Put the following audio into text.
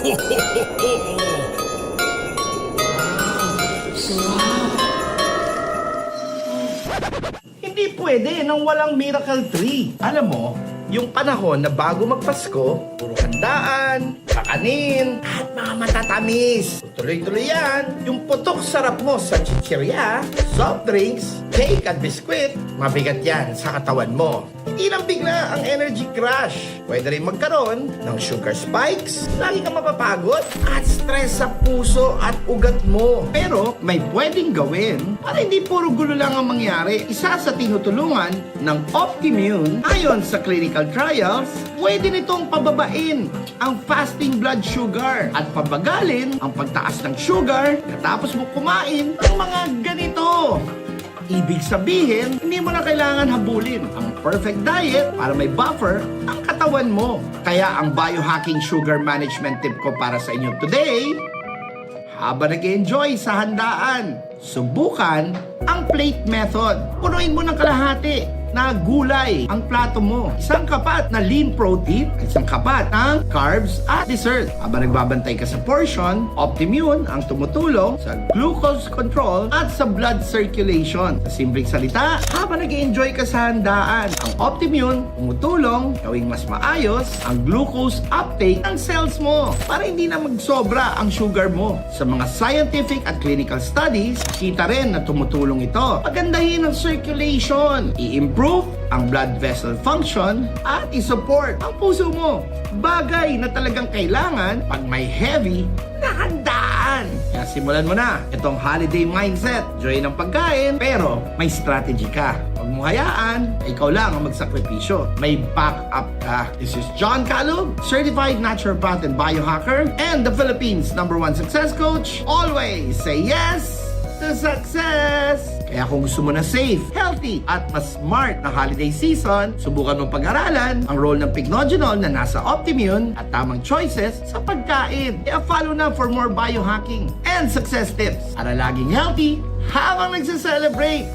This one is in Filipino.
Hindi pwede nang walang Miracle Tree. Alam mo, yung panahon na bago magpasko, puro handaan, kakanin, at mga matatamis. Tuloy-tuloy yan. Yung putok sarap mo sa chichirya, soft drinks, cake at biskwit, mabigat yan sa katawan mo. Hindi lang bigla ang energy crash. Pwede rin magkaroon ng sugar spikes, lagi kang mapapagod, at stress sa puso at ugat mo. Pero may pwedeng gawin para hindi puro gulo lang ang mangyari. Isa sa tinutulungan ng Optimune, ayon sa clinical trials, pwede nitong pababain ang fasting blood sugar at pabagalin ang pagtaas ng sugar katapos mo kumain ng mga ganito. Ibig sabihin, hindi mo na kailangan habulin ang perfect diet para may buffer ang katawan mo. Kaya ang biohacking sugar management tip ko para sa inyo today, habang nag-enjoy sa handaan, subukan ang plate method. Punuin mo ng kalahati na gulay ang plato mo. Isang kapat na lean protein, isang kapat ng carbs at dessert. Habang nagbabantay ka sa portion, Optimune ang tumutulong sa glucose control at sa blood circulation. Sa simpleng salita, habang nag-enjoy ka sa handaan, ang Optimune tumutulong gawing mas maayos ang glucose uptake ng cells mo para hindi na magsobra ang sugar mo. Sa mga scientific at clinical studies, kita rin na tumutulong ito. Pagandahin ang circulation, i-improve ang blood vessel function at i-support ang puso mo. Bagay na talagang kailangan pag may heavy na handaan. Kaya simulan mo na itong holiday mindset. Enjoy ng pagkain pero may strategy ka. Huwag mo hayaan, ikaw lang ang magsakripisyo. May backup ka. This is John Calub, certified naturopath and biohacker and the Philippines #1 success coach. Always say yes to success! Kaya kung gusto mo na safe, healthy, at mas smart na holiday season, subukan mong pag-aralan ang role ng Pycnogenol na nasa Optimune at tamang choices sa pagkain. Kaya follow na for more biohacking and success tips para laging healthy habang nagse-celebrate.